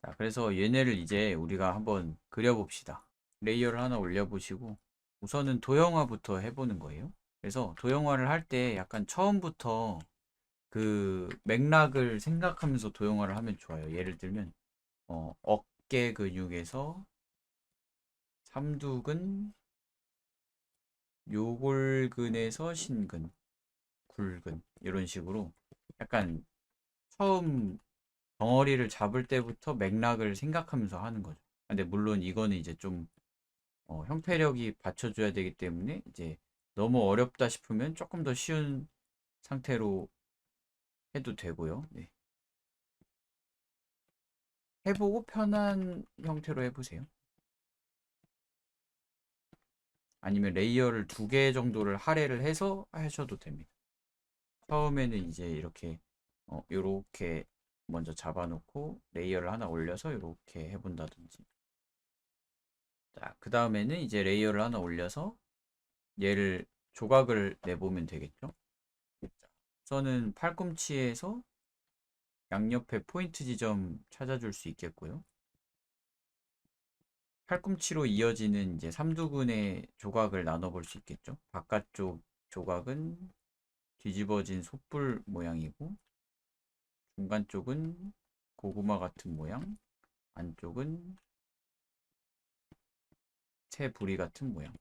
자, 그래서 얘네를 이제 우리가 한번 그려봅시다. 레이어를 하나 올려보시고 우선은 도형화부터 해보는 거예요. 그래서 도형화를 할 때 약간 처음부터 그 맥락을 생각하면서 도형화를 하면 좋아요. 예를 들면 어깨 근육에서 삼두근, 요골근에서 신근, 굴근 이런 식으로 약간 처음 덩어리를 잡을 때부터 맥락을 생각하면서 하는 거죠. 근데 물론 이거는 이제 좀 형태력이 받쳐줘야 되기 때문에 이제 너무 어렵다 싶으면 조금 더 쉬운 상태로 해도 되고요. 네. 해보고 편한 형태로 해보세요. 아니면 레이어를 두 개 정도를 할애를 해서 하셔도 됩니다. 처음에는 이제 이렇게 요렇게 먼저 잡아놓고 레이어를 하나 올려서 이렇게 해본다든지. 자, 그 다음에는 이제 레이어를 하나 올려서 얘를 조각을 내보면 되겠죠. 자, 우선은 팔꿈치에서 양옆에 포인트 지점 찾아줄 수 있겠고요. 팔꿈치로 이어지는 이제 삼두근의 조각을 나눠볼 수 있겠죠. 바깥쪽 조각은 뒤집어진 솥불 모양이고, 중간 쪽은 고구마 같은 모양, 안쪽은 채부리 같은 모양.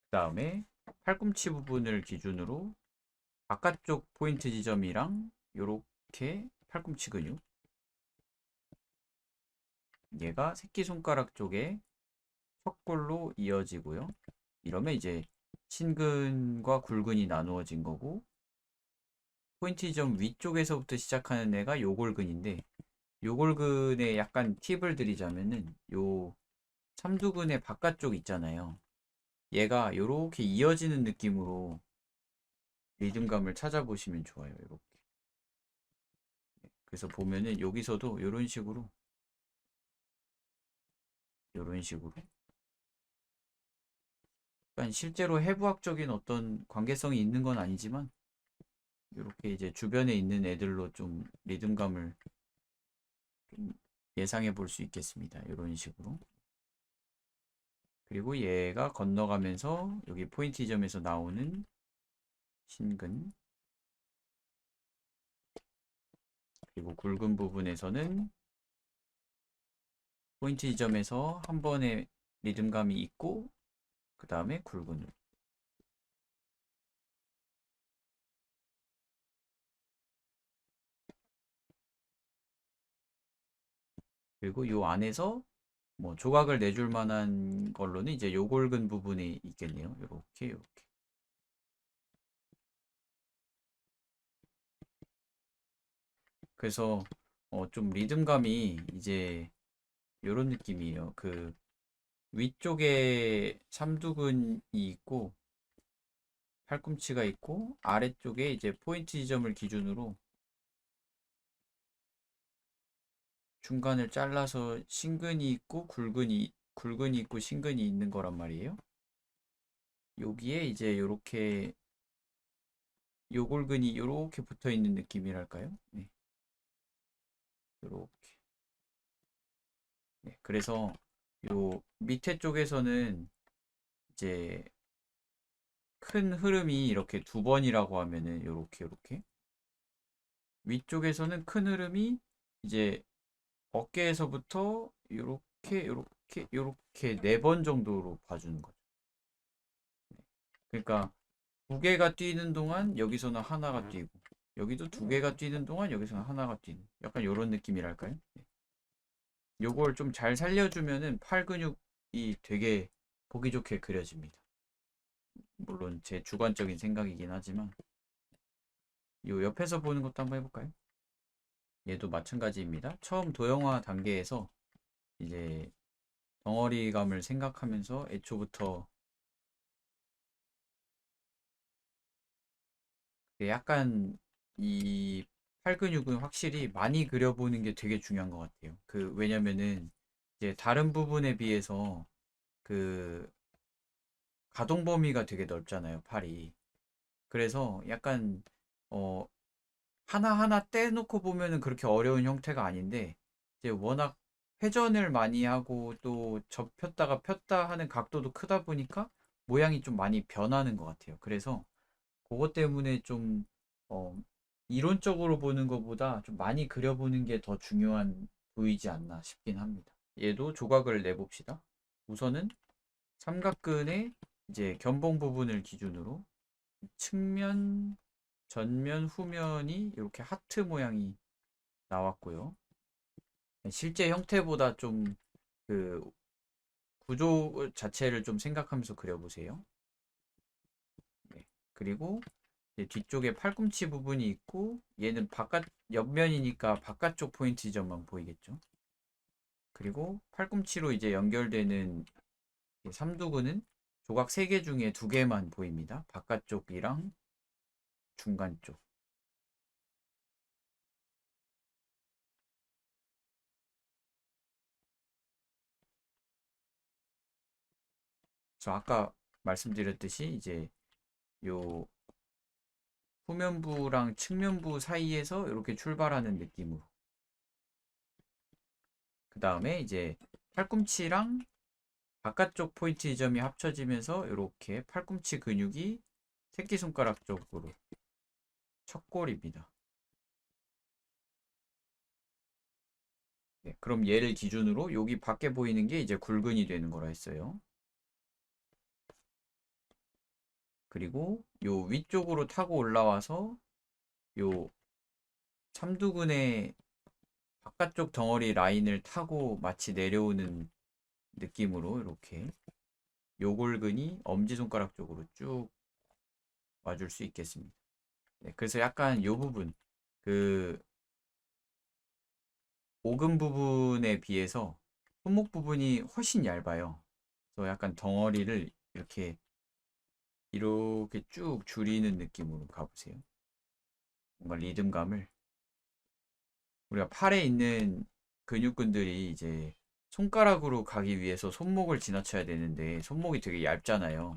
그 다음에 팔꿈치 부분을 기준으로 바깥쪽 포인트 지점이랑 요렇게 팔꿈치 근육, 얘가 새끼손가락 쪽에 척골로 이어지고요. 이러면 이제 신근과 굴근이 나누어진 거고, 포인트 지점 위쪽에서부터 시작하는 애가 요골근인데, 요골근에 약간 팁을 드리자면은 요 삼두근의 바깥쪽 있잖아요. 얘가 요렇게 이어지는 느낌으로 리듬감을 찾아보시면 좋아요. 이렇게. 그래서 보면은 여기서도 요런 식으로 그러니까 실제로 해부학적인 어떤 관계성이 있는 건 아니지만 이렇게 이제 주변에 있는 애들로 좀 리듬감을 좀 예상해 볼 수 있겠습니다. 이런 식으로. 그리고 얘가 건너가면서 여기 포인트 지점에서 나오는 신근, 그리고 굵은 부분에서는 포인트 지점에서 한 번의 리듬감이 있고 그 다음에 굵은, 그리고 요 안에서 뭐 조각을 내줄 만한 걸로는 이제 요 굵은 부분이 있겠네요. 요렇게. 그래서 좀 리듬감이 이제 요런 느낌이에요. 그 위쪽에 삼두근이 있고 팔꿈치가 있고 아래쪽에 이제 포인트 지점을 기준으로 중간을 잘라서 신근이 있고 굵은이 있고 신근이 있는 거란 말이에요. 여기에 이제 요렇게 요골근이 요렇게 붙어 있는 느낌이랄까요? 네, 요렇게. 네, 그래서 요 밑에 쪽에서는 이제 큰 흐름이 이렇게 두 번이라고 하면은 요렇게 위쪽에서는 큰 흐름이 이제 어깨에서부터 요렇게 네 번 정도로 봐주는 거죠. 그러니까 두 개가 뛰는 동안 여기서는 하나가 뛰고 여기도 두 개가 뛰는 동안 여기서는 하나가 뛰는 약간 요런 느낌이랄까요? 네. 요걸 좀 잘 살려주면은 팔 근육이 되게 보기 좋게 그려집니다. 물론 제 주관적인 생각이긴 하지만 요 옆에서 보는 것도 한번 해볼까요? 얘도 마찬가지입니다. 처음 도형화 단계에서 이제 덩어리감을 생각하면서 애초부터 약간 이 팔근육은 확실히 많이 그려보는 게 되게 중요한 것 같아요. 왜냐면은 이제 다른 부분에 비해서 그 가동 범위가 되게 넓잖아요, 팔이. 그래서 약간 어 하나하나 떼놓고 보면은 그렇게 어려운 형태가 아닌데 이제 워낙 회전을 많이 하고 또 접혔다가 폈다 하는 각도도 크다 보니까 모양이 좀 많이 변하는 것 같아요. 그래서 그것 때문에 좀 어, 이론적으로 보는 것보다 좀 많이 그려보는 게 더 중요한 보이지 않나 싶긴 합니다. 얘도 조각을 내봅시다. 우선은 삼각근의 이제 견봉 부분을 기준으로 측면, 전면, 후면이 이렇게 하트 모양이 나왔고요. 실제 형태보다 좀 그 구조 자체를 좀 생각하면서 그려보세요. 네. 그리고 이제 뒤쪽에 팔꿈치 부분이 있고 얘는 바깥 옆면이니까 바깥쪽 포인트 지점만 보이겠죠. 그리고 팔꿈치로 이제 연결되는 삼두근은 조각 3개 중에 2개만 보입니다. 바깥쪽이랑 중간 쪽. 저 아까 말씀드렸듯이 이제 요 후면부랑 측면부 사이에서 이렇게 출발하는 느낌으로. 그 다음에 이제 팔꿈치랑 바깥쪽 포인트 지점이 합쳐지면서 이렇게 팔꿈치 근육이 새끼손가락 쪽으로 척골입니다. 네, 그럼 얘를 기준으로 여기 밖에 보이는 게 이제 굴근이 되는 거라 했어요. 그리고 요 위쪽으로 타고 올라와서 요 삼두근의 바깥쪽 덩어리 라인을 타고 마치 내려오는 느낌으로 이렇게 요골근이 엄지손가락 쪽으로 쭉 와줄 수 있겠습니다. 네, 그래서 약간 요 부분 그 오금 부분에 비해서 손목 부분이 훨씬 얇아요. 그래서 약간 덩어리를 이렇게 쭉 줄이는 느낌으로 가보세요. 뭔가 리듬감을 우리가 팔에 있는 근육근들이 이제 손가락으로 가기 위해서 손목을 지나쳐야 되는데 손목이 되게 얇잖아요.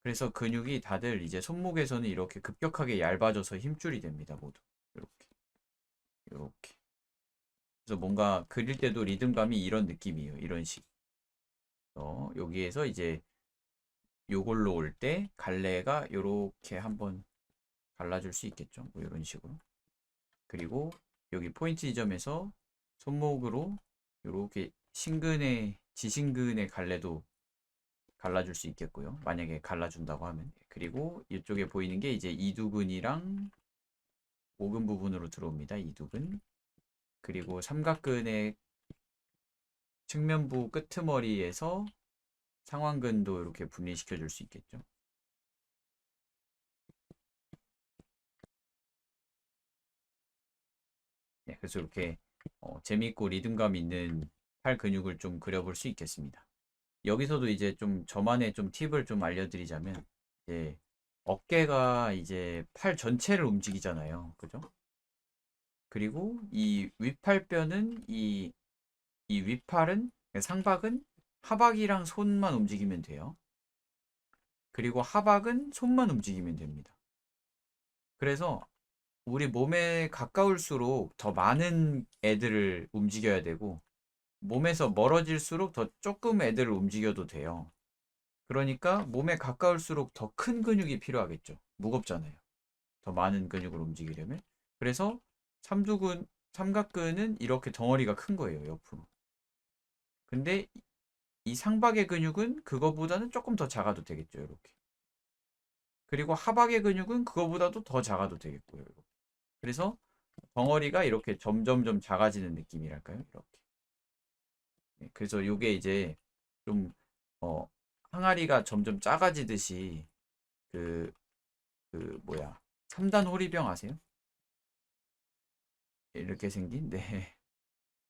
그래서 근육이 다들 이제 손목에서는 이렇게 급격하게 얇아져서 힘줄이 됩니다, 모두. 이렇게, 이렇게. 그래서 뭔가 그릴 때도 리듬감이 이런 느낌이에요. 이런 식. 여기에서 이제 요걸로 올 때 갈래가 요렇게 한번 갈라줄 수 있겠죠. 뭐 이런 식으로. 그리고 여기 포인트 지점에서 손목으로 요렇게 신근의 지신근의 갈래도 갈라줄 수 있겠고요. 만약에 갈라준다고 하면. 그리고 이쪽에 보이는 게 이제 이두근이랑 오근 부분으로 들어옵니다. 이두근. 그리고 삼각근의 측면부 끄트머리에서 상완근도 이렇게 분리시켜 줄 수 있겠죠. 네, 그래서 이렇게 재밌고 리듬감 있는 팔 근육을 좀 그려볼 수 있겠습니다. 여기서도 이제 좀 저만의 좀 팁을 좀 알려드리자면 이제 어깨가 이제 팔 전체를 움직이잖아요. 그죠? 그리고 이 윗팔뼈는 이 윗팔은 상박은 하박이랑 손만 움직이면 돼요. 그리고 하박은 손만 움직이면 됩니다. 그래서 우리 몸에 가까울수록 더 많은 애들을 움직여야 되고 몸에서 멀어질수록 더 조금 애들을 움직여도 돼요. 그러니까 몸에 가까울수록 더 큰 근육이 필요하겠죠. 무겁잖아요. 더 많은 근육을 움직이려면. 그래서 삼두근, 삼각근은 이렇게 덩어리가 큰 거예요, 옆으로. 근데 이 상박의 근육은 그거보다는 조금 더 작아도 되겠죠, 이렇게. 그리고 하박의 근육은 그거보다도 더 작아도 되겠고요, 이렇게. 그래서 덩어리가 이렇게 점점점 작아지는 느낌이랄까요? 이렇게. 네, 그래서 이게 이제 좀 어, 항아리가 점점 작아지듯이 그, 그 뭐야 3단 호리병 아세요? 이렇게 생긴 네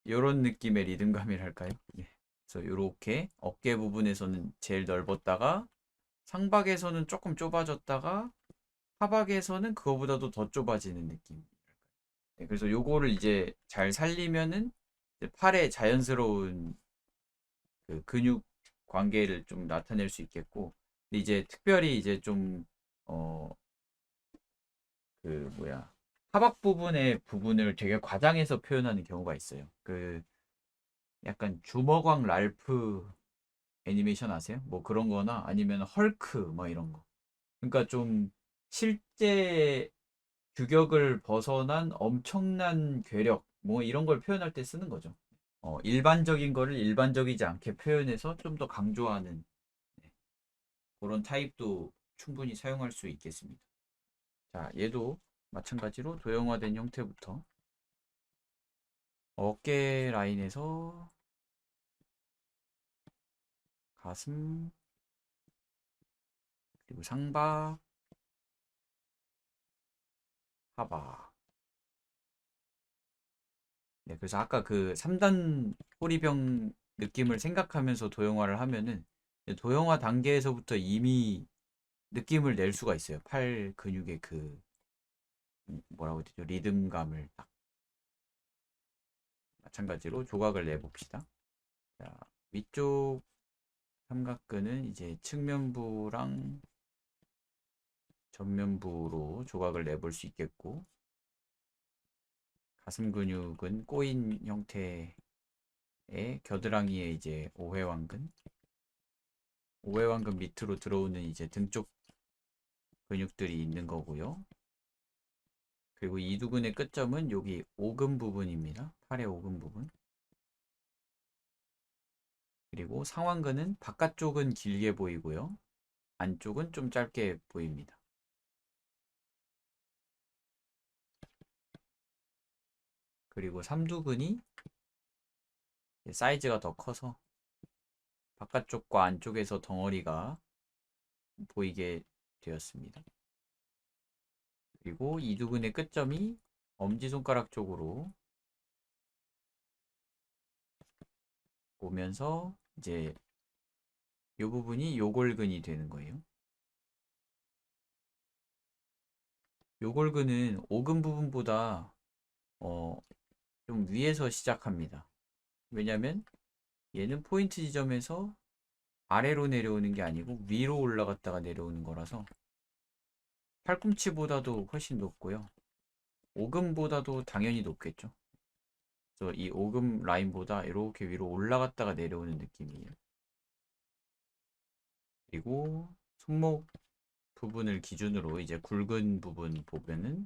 이런 느낌의 리듬감이랄까요? 네. 그래서 이렇게 어깨 부분에서는 제일 넓었다가 상박에서는 조금 좁아졌다가 하박에서는 그거보다도 더 좁아지는 느낌. 네, 그래서 요거를 이제 잘 살리면은 이제 팔에 자연스러운 그 근육 관계를 좀 나타낼 수 있겠고, 근데 이제 특별히 이제 좀, 어, 그 뭐야, 하박 부분의 부분을 되게 과장해서 표현하는 경우가 있어요. 그 약간 주먹왕 랄프 애니메이션 아세요? 뭐 그런 거나 아니면 헐크 뭐 이런 거. 그러니까 좀 실제 규격을 벗어난 엄청난 괴력 뭐 이런 걸 표현할 때 쓰는 거죠. 일반적인 거를 일반적이지 않게 표현해서 좀 더 강조하는, 네, 그런 타입도 충분히 사용할 수 있겠습니다. 자, 얘도 마찬가지로 도형화된 형태부터 어깨 라인에서 가슴, 그리고 상박, 하박. 네, 그래서 아까 그 3단 호리병 느낌을 생각하면서 도형화를 하면은 도형화 단계에서부터 이미 느낌을 낼 수가 있어요. 팔 근육의 그 뭐라고 해야 되죠? 리듬감을 딱. 마찬가지로 조각을 내봅시다. 자, 위쪽 삼각근은 이제 측면부랑 전면부로 조각을 내볼 수 있겠고, 가슴 근육은 꼬인 형태의 겨드랑이에 이제 오회완근, 오회완근 밑으로 들어오는 이제 등 쪽 근육들이 있는 거고요. 그리고 이두근의 끝점은 여기 오금 부분입니다. 팔의 오금 부분. 그리고 상완근은 바깥쪽은 길게 보이고요. 안쪽은 좀 짧게 보입니다. 그리고 삼두근이 사이즈가 더 커서 바깥쪽과 안쪽에서 덩어리가 보이게 되었습니다. 그리고 이두근의 끝점이 엄지손가락 쪽으로 오면서 이제 이 부분이 요골근이 되는 거예요. 요골근은 오금 부분보다 어, 좀 위에서 시작합니다. 왜냐면 얘는 포인트 지점에서 아래로 내려오는 게 아니고 위로 올라갔다가 내려오는 거라서 팔꿈치보다도 훨씬 높고요. 오금보다도 당연히 높겠죠. 그래서 이 오금 라인보다 이렇게 위로 올라갔다가 내려오는 느낌이에요. 그리고 손목 부분을 기준으로 이제 굵은 부분 보면은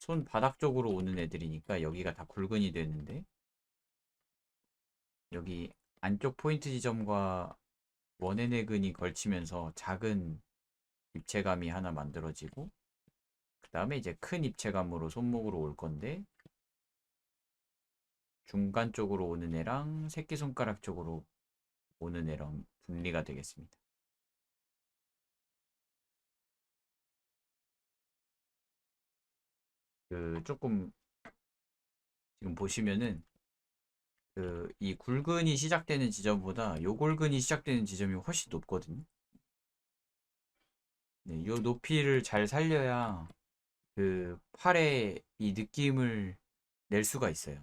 손 바닥 쪽으로 오는 애들이니까 여기가 다 굵은이 되는데, 여기 안쪽 포인트 지점과 원해내근이 걸치면서 작은 입체감이 하나 만들어지고, 그 다음에 이제 큰 입체감으로 손목으로 올 건데, 중간 쪽으로 오는 애랑 새끼손가락 쪽으로 오는 애랑 분리가 되겠습니다. 그 조금 지금 보시면은 그 이 굵은이 시작되는 지점보다 요골근이 시작되는 지점이 훨씬 높거든요. 네, 요 높이를 잘 살려야 그 팔의 이 느낌을 낼 수가 있어요.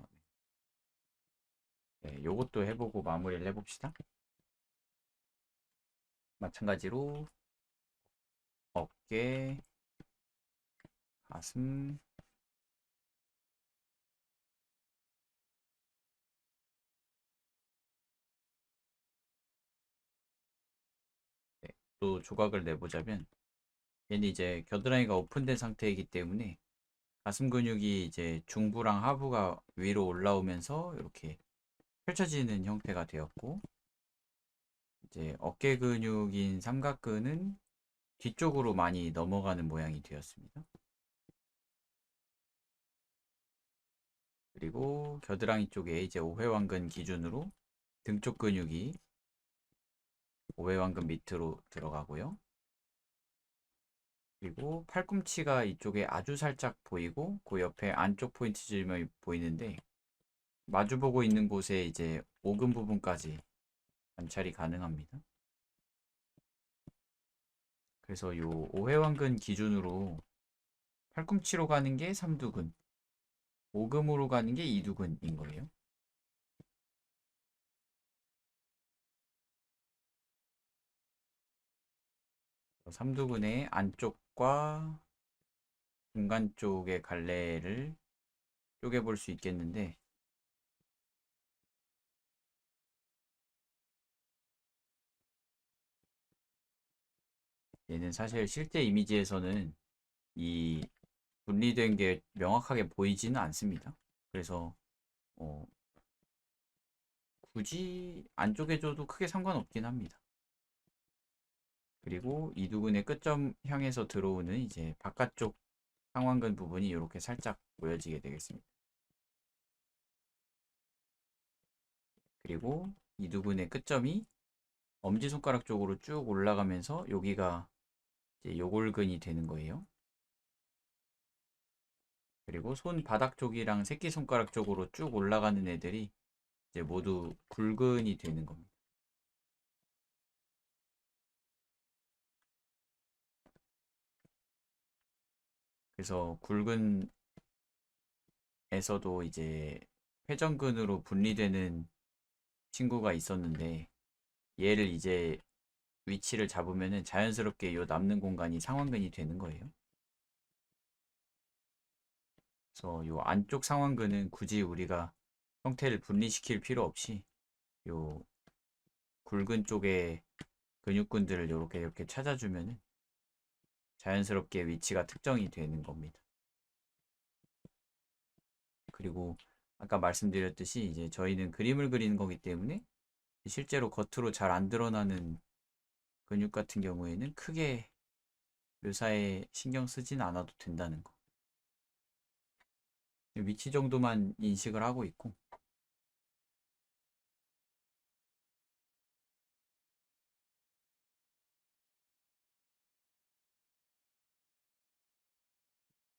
네, 요것도 해보고 마무리를 해봅시다. 마찬가지로 어깨, 가슴, 네, 또 조각을 내보자면 얘는 이제 겨드랑이가 오픈된 상태이기 때문에 가슴 근육이 이제 중부랑 하부가 위로 올라오면서 이렇게 펼쳐지는 형태가 되었고, 이제 어깨 근육인 삼각근은 뒤쪽으로 많이 넘어가는 모양이 되었습니다. 그리고 겨드랑이 쪽에 이제 오회완근 기준으로 등 쪽 근육이 오회완근 밑으로 들어가고요. 그리고 팔꿈치가 이쪽에 아주 살짝 보이고 그 옆에 안쪽 포인트 지점이 보이는데, 마주보고 있는 곳에 이제 오금 부분까지 관찰이 가능합니다. 그래서 요 오회완근 기준으로 팔꿈치로 가는 게 삼두근, 오금으로 가는 게 이두근인 거예요. 삼두근의 안쪽과 중간 쪽의 갈래를 쪼개볼 수 있겠는데, 얘는 사실 실제 이미지에서는 이 분리된 게 명확하게 보이지는 않습니다. 그래서 어, 굳이 안 쪼개줘도 크게 상관없긴 합니다. 그리고 이두근의 끝점 향해서 들어오는 이제 바깥쪽 상완근 부분이 이렇게 살짝 보여지게 되겠습니다. 그리고 이두근의 끝점이 엄지손가락 쪽으로 쭉 올라가면서 여기가 이제 요골근이 되는 거예요. 그리고 손 바닥 쪽이랑 새끼손가락 쪽으로 쭉 올라가는 애들이 이제 모두 굴근이 되는 겁니다. 그래서 굴근에서도 이제 회전근으로 분리되는 친구가 있었는데 얘를 이제 위치를 잡으면은 자연스럽게 요 남는 공간이 상완근이 되는 거예요. 그래서 요 안쪽 상완근은 굳이 우리가 형태를 분리시킬 필요 없이 요 굵은 쪽에 근육근들을 이렇게 찾아주면은 자연스럽게 위치가 특정이 되는 겁니다. 그리고 아까 말씀드렸듯이 이제 저희는 그림을 그리는 거기 때문에 실제로 겉으로 잘 안 드러나는 근육 같은 경우에는 크게 묘사에 신경 쓰진 않아도 된다는 거. 위치 정도만 인식을 하고 있고,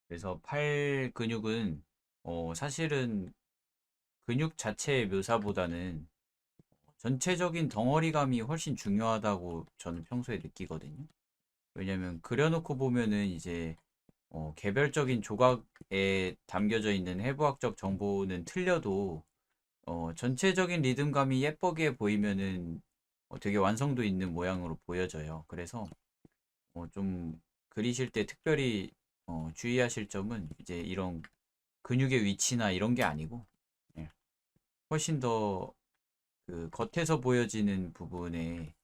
그래서 팔 근육은 사실은 근육 자체의 묘사보다는 전체적인 덩어리감이 훨씬 중요하다고 저는 평소에 느끼거든요. 왜냐면 그려놓고 보면은 이제 개별적인 조각에 담겨져 있는 해부학적 정보는 틀려도 전체적인 리듬감이 예쁘게 보이면은 되게 완성도 있는 모양으로 보여져요. 그래서 좀 그리실 때 특별히 주의하실 점은 이제 이런 근육의 위치나 이런 게 아니고 예, 훨씬 더 그 겉에서 보여지는 부분에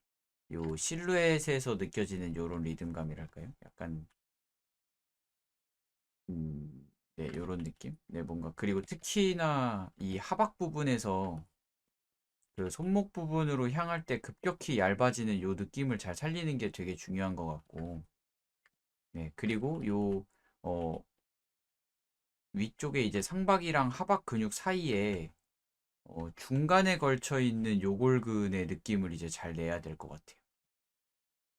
요 실루엣에서 느껴지는 요런 리듬감이랄까요? 약간 네, 요런 느낌? 네, 뭔가 그리고 특히나 이 하박 부분에서 그 손목 부분으로 향할 때 급격히 얇아지는 요 느낌을 잘 살리는 게 되게 중요한 것 같고 네, 그리고 요 어, 위쪽에 이제 상박이랑 하박 근육 사이에 중간에 걸쳐 있는 요골근의 느낌을 이제 잘 내야 될 것 같아요.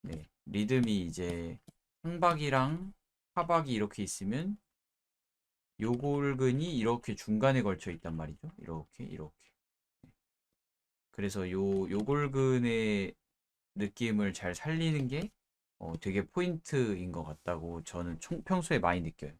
네, 리듬이 이제 상박이랑 하박이 이렇게 있으면 요골근이 이렇게 중간에 걸쳐 있단 말이죠. 이렇게. 그래서 요골근의 느낌을 잘 살리는 게 되게 포인트인 것 같다고 저는 평소에 많이 느껴요.